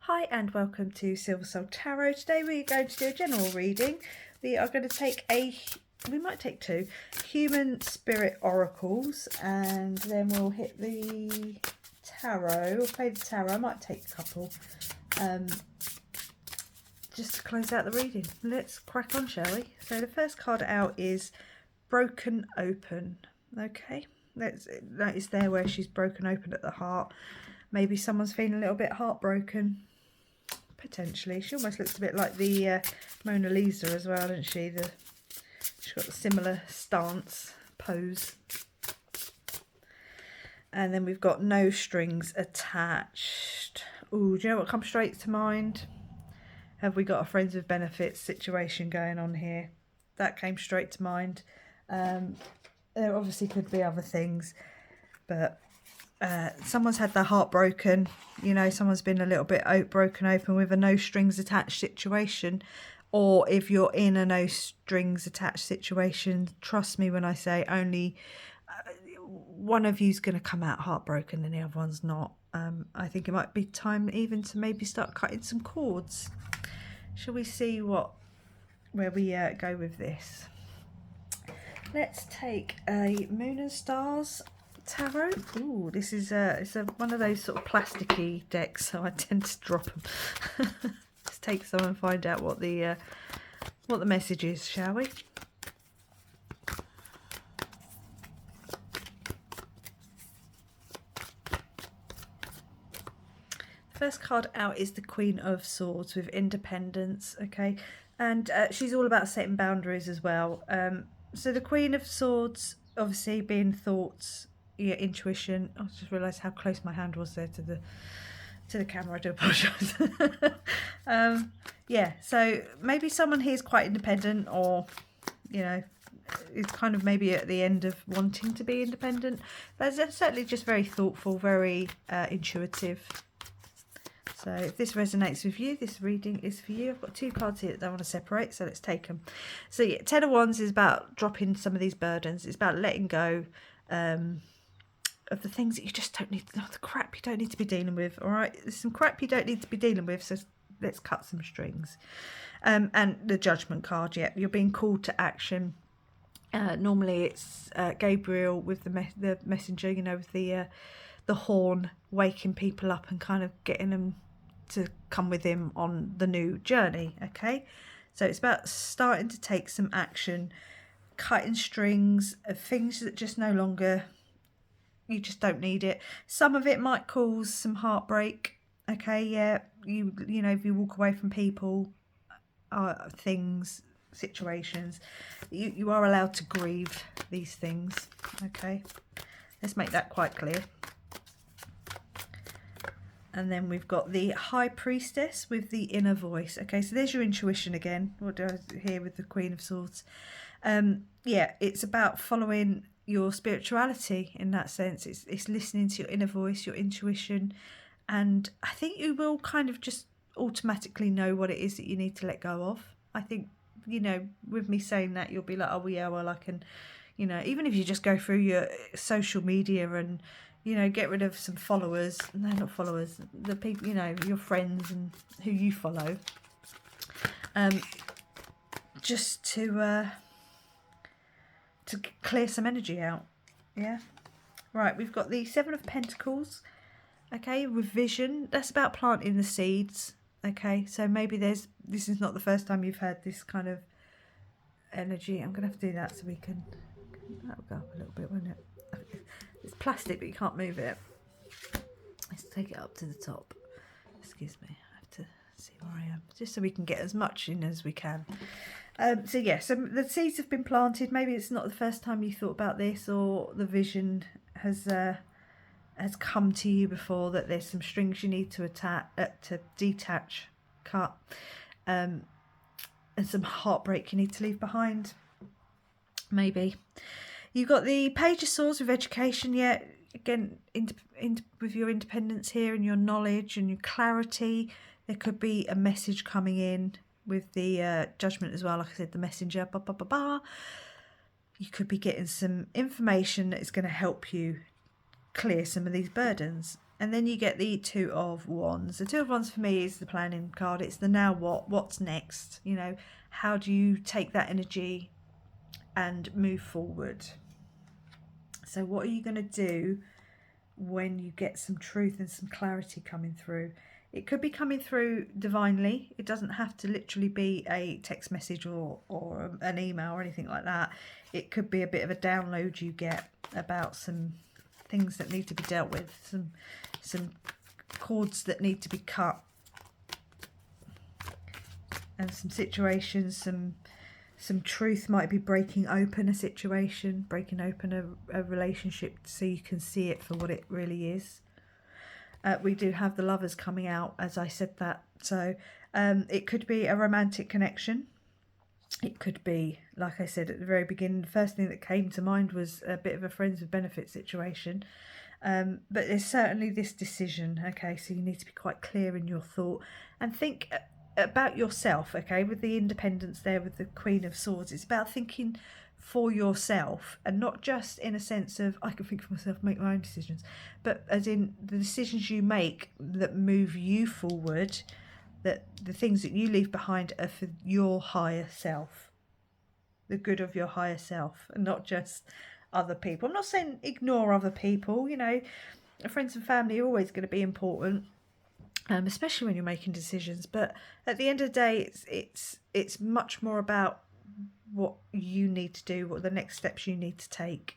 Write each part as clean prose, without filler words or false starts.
Hi and welcome to Silver Soul Tarot. Today we're going to do a general reading. We are going to take we might take two human spirit oracles, and then we'll hit the tarot. We'll play the tarot. I might take a couple just to close out the reading. Let's crack on, shall we? So the first card out is Broken Open. Okay, that is there where she's broken open at the heart. Maybe someone's feeling a little bit heartbroken. Potentially. She almost looks a bit like the Mona Lisa as well, doesn't she? She's got a similar stance, pose. And then we've got no strings attached. Ooh, do you know what comes straight to mind? Have we got a friends with benefits situation going on here? That came straight to mind. There obviously could be other things, but someone's had their heart broken, you know, someone's been a little bit broken open with a no strings attached situation. Or if you're in a no strings attached situation, trust me when I say only one of you's going to come out heartbroken and the other one's not. I think it might be time even to maybe start cutting some cords. Shall we see where we go with this? Let's take a Moon and Stars tarot. Ooh, this is one of those sort of plasticky decks, so I tend to drop them. Let's take some and find out what the message is, shall we? The first card out is the Queen of Swords with independence. Okay, and she's all about setting boundaries as well. So the Queen of Swords, obviously being thoughts, your intuition. I just realised how close my hand was there to the camera. I do apologise. Yeah, so maybe someone here is quite independent, or you know, is kind of maybe at the end of wanting to be independent. But certainly just very thoughtful, very intuitive. So if this resonates with you, this reading is for you. I've got two cards here that I want to separate, so let's take them. So yeah, Ten of Wands is about dropping some of these burdens. It's about letting go of the things that you just don't need, the crap you don't need to be dealing with. All right, there's some crap you don't need to be dealing with, so let's cut some strings. And the Judgment card, yeah, you're being called to action. Normally it's Gabriel with the messenger, you know, with the horn, waking people up and kind of getting them to come with him on the new journey. Okay, so it's about starting to take some action, cutting strings of things that just no longer, you just don't need it. Some of it might cause some heartbreak. Okay, yeah, you know, if you walk away from people, things, situations, you are allowed to grieve these things. Okay, let's make that quite clear. And then we've got the High Priestess with the inner voice. Okay, so there's your intuition again. What do I hear with the Queen of Swords? Yeah, it's about following your spirituality in that sense. It's listening to your inner voice, your intuition. And I think you will kind of just automatically know what it is that you need to let go of. I think, you know, with me saying that, you'll be like, oh, yeah, well, I can, you know, even if you just go through your social media and, you know, get rid of some followers. No, not followers. The people, you know, your friends and who you follow. Just to clear some energy out. Yeah. Right, we've got the Seven of Pentacles. Okay, revision. That's about planting the seeds. Okay, so maybe this is not the first time you've had this kind of energy. I'm going to have to do that so we can... That'll go up a little bit, won't it? It's plastic, but you can't move it. Let's take it up to the top. Excuse me, I have to see where I am, just so we can get as much in as we can. So yeah, so the seeds have been planted. Maybe it's not the first time you thought about this, or the vision has come to you before, that there's some strings you need to detach, cut, and some heartbreak you need to leave behind. Maybe. You've got the Page of Swords with education, yeah, again, with your independence here and your knowledge and your clarity. There could be a message coming in with the Judgment as well, like I said, the messenger, You could be getting some information that is going to help you clear some of these burdens. And then you get the Two of Wands. The Two of Wands for me is the planning card. It's the now what, what's next? You know, how do you take that energy and move forward? So what are you going to do when you get some truth and some clarity coming through? It could be coming through divinely. It doesn't have to literally be a text message or an email or anything like that. It could be a bit of a download you get about some things that need to be dealt with, some cords that need to be cut, and some situations, some truth might be breaking open a situation, breaking open a relationship so you can see it for what it really is. We do have the Lovers coming out, as I said that. So it could be a romantic connection. It could be, like I said at the very beginning, the first thing that came to mind was a bit of a friends with benefits situation. But there's certainly this decision, okay? So you need to be quite clear in your thought and think about yourself, okay? With the Independence there, with the Queen of Swords, it's about thinking for yourself, and not just in a sense of I can think for myself, make my own decisions, but as in the decisions you make that move you forward, that the things that you leave behind are for your higher self, the good of your higher self, and not just other people. I'm not saying ignore other people, you know, friends and family are always going to be important, especially when you're making decisions, but at the end of the day, it's much more about what you need to do, what the next steps you need to take,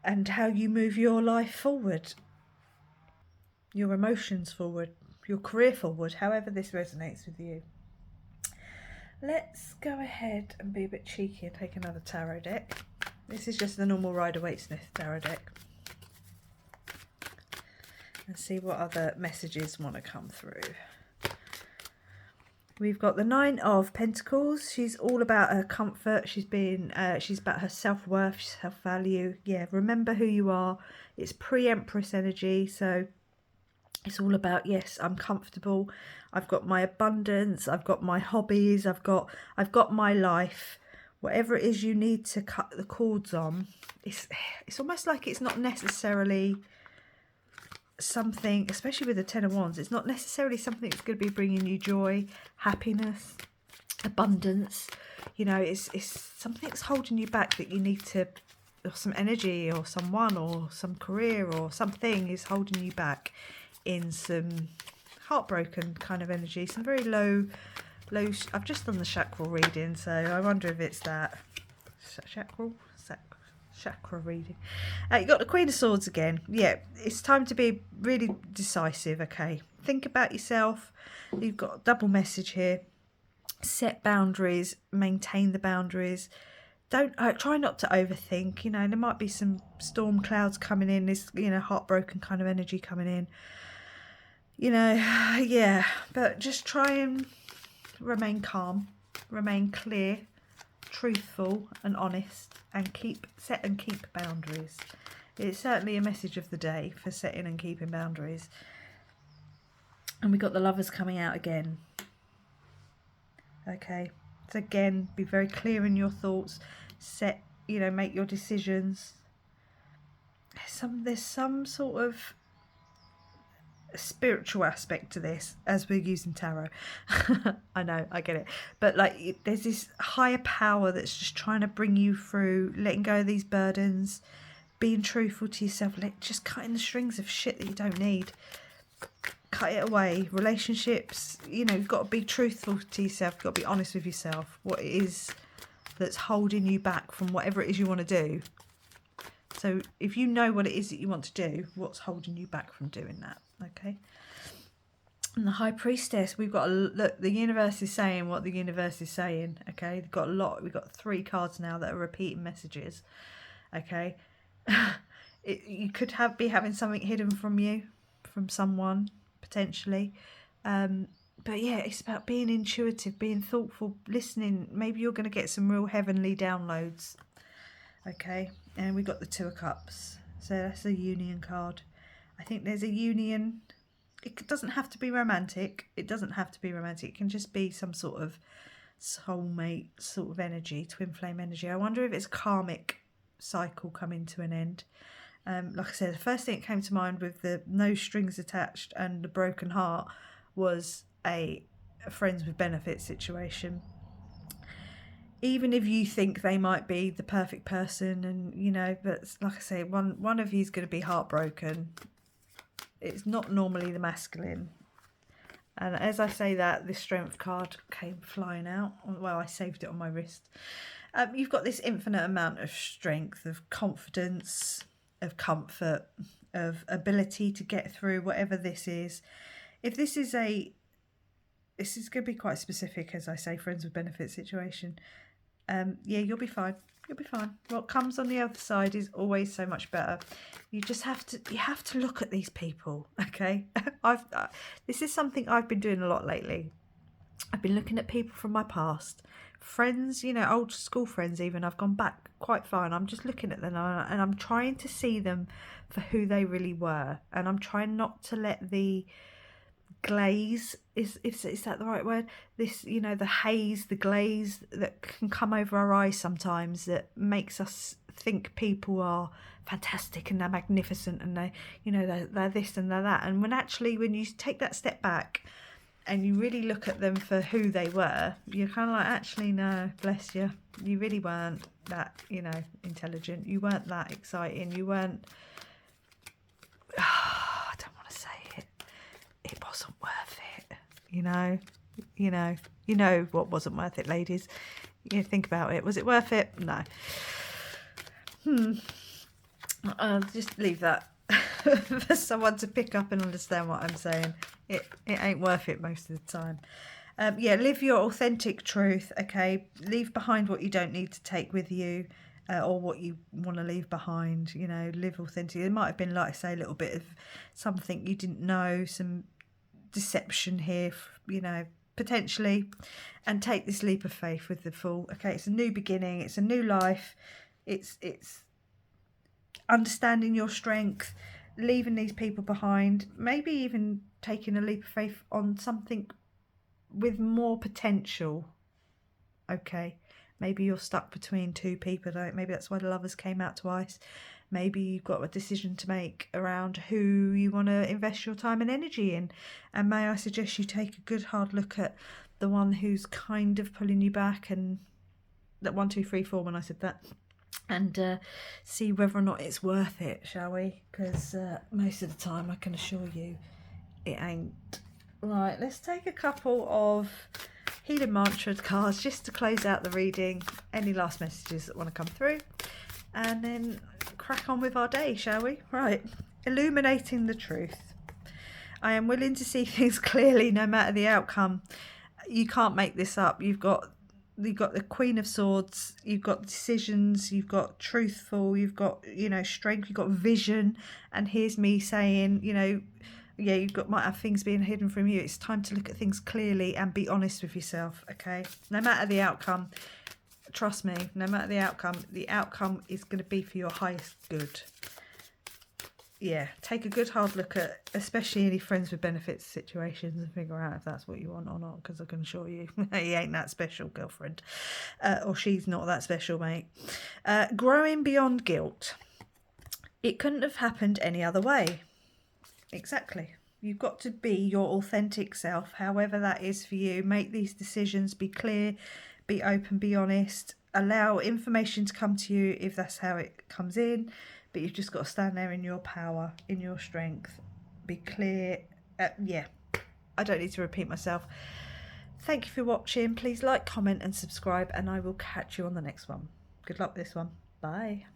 and how you move your life forward, your emotions forward, your career forward, however this resonates with you. Let's go ahead and be a bit cheeky and take another tarot deck. This is just the normal Rider-Waite-Smith tarot deck. And see what other messages want to come through. We've got the Nine of Pentacles. She's all about her comfort. She's about her self-worth, self-value. Yeah, remember who you are. It's pre-Empress energy, so it's all about, yes, I'm comfortable. I've got my abundance. I've got my hobbies. I've got my life. Whatever it is you need to cut the cords on, it's almost like it's not necessarily something, especially with the Ten of Wands, it's not necessarily something that's going to be bringing you joy, happiness, abundance. You know, it's something that's holding you back, that you need to, or some energy or someone or some career or something is holding you back in some heartbroken kind of energy, some very low. I've just done the chakra reading, so I wonder if it's that chakra reading. You got the Queen of Swords again. Yeah, it's time to be really decisive, okay? Think about yourself. You've got a double message here. Set boundaries, maintain the boundaries. Don't try not to overthink. You know, there might be some storm clouds coming in, this, you know, heartbroken kind of energy coming in. You know, yeah, but just try and remain calm, remain clear, truthful and honest, and set and keep boundaries. It's certainly a message of the day for setting and keeping boundaries. And we got the Lovers coming out again. Okay, so again, be very clear in your thoughts, make your decisions. There's some sort of spiritual aspect to this, as we're using tarot. I know, I get it, but like there's this higher power that's just trying to bring you through, letting go of these burdens, being truthful to yourself, just cutting the strings of shit that you don't need. Cut it away. Relationships, you know, you've got to be truthful to yourself, you've got to be honest with yourself, what it is that's holding you back from whatever it is you want to do. So if you know what it is that you want to do, what's holding you back from doing that? Okay. And the High Priestess, we've got look, the universe is saying what the universe is saying. Okay, we've got 3 cards now that are repeating messages. Okay. You could be having something hidden from you, from someone potentially. But yeah, it's about being intuitive, being thoughtful, listening. Maybe you're going to get some real heavenly downloads. Okay, and we got the Two of Cups, so that's a union card. I think there's a union. It doesn't have to be romantic. It can just be some sort of soulmate sort of energy, twin flame energy. I wonder if it's a karmic cycle coming to an end. Like I said, the first thing that came to mind with the no strings attached and the broken heart was a friends with benefits situation. Even if you think they might be the perfect person, and you know, but like I say, one of you is going to be heartbroken. It's not normally the masculine. And as I say that, this strength card came flying out. Well, I saved it on my wrist. You've got this infinite amount of strength, of confidence, of comfort, of ability to get through whatever this is. If this is this is going to be quite specific, as I say, friends with benefits situation. Yeah, you'll be fine. You'll be fine. What comes on the other side is always so much better. You just have to look at these people, okay? This is something I've been doing a lot lately. I've been looking at people from my past, friends, you know, old school friends even. I've gone back quite far, and I'm just looking at them, and I'm trying to see them for who they really were, and I'm trying not to let the glaze, is that the right word, this, you know, the haze, the glaze that can come over our eyes sometimes, that makes us think people are fantastic and they're magnificent and they, you know, they're this and they're that, and when actually, when you take that step back and you really look at them for who they were, you're kind of like, actually, no, bless you, you really weren't that, you know, intelligent, you weren't that exciting, you weren't, I don't want to say it, it wasn't worth it, you know what wasn't worth it, ladies. You think about it, was it worth it? No. I'll just leave that for someone to pick up and understand what I'm saying. It ain't worth it most of the time. Yeah, live your authentic truth, okay? Leave behind what you don't need to take with you, or what you want to leave behind, you know, live authentically. It might have been, like I say, a little bit of something you didn't know, some deception here, you know, potentially, and take this leap of faith with the Fool. Okay, it's a new beginning, it's a new life, it's understanding your strength, leaving these people behind, maybe even taking a leap of faith on something with more potential. Okay, maybe you're stuck between two people, maybe that's why the Lovers came out twice. Maybe you've got a decision to make around who you want to invest your time and energy in, and may I suggest you take a good hard look at the one who's kind of pulling you back, and that 1, 2, 3, 4 when I said that, and see whether or not it's worth it, shall we? Because most of the time, I can assure you, it ain't. Right, let's take a couple of healing mantra cards just to close out the reading. Any last messages that want to come through, and then crack on with our day, shall we? Right, illuminating the truth. I am willing to see things clearly no matter the outcome. You can't make this up. You've got the Queen of Swords, you've got decisions, you've got truthful, you've got, you know, strength, you've got vision, and here's me saying, you know, yeah, might have things being hidden from you. It's time to look at things clearly and be honest with yourself, okay? No matter the outcome, trust me, no matter the outcome is going to be for your highest good. Yeah, take a good hard look at, especially any friends with benefits situations, and figure out if that's what you want or not, because I can assure you, he ain't that special, girlfriend. Or she's not that special, mate. Growing beyond guilt. It couldn't have happened any other way. Exactly. You've got to be your authentic self, however that is for you. Make these decisions, be clear, be open, be honest. Allow information to come to you if that's how it comes in. But you've just got to stand there in your power, in your strength. Be clear. Yeah, I don't need to repeat myself. Thank you for watching. Please like, comment and subscribe, and I will catch you on the next one. Good luck with this one. Bye.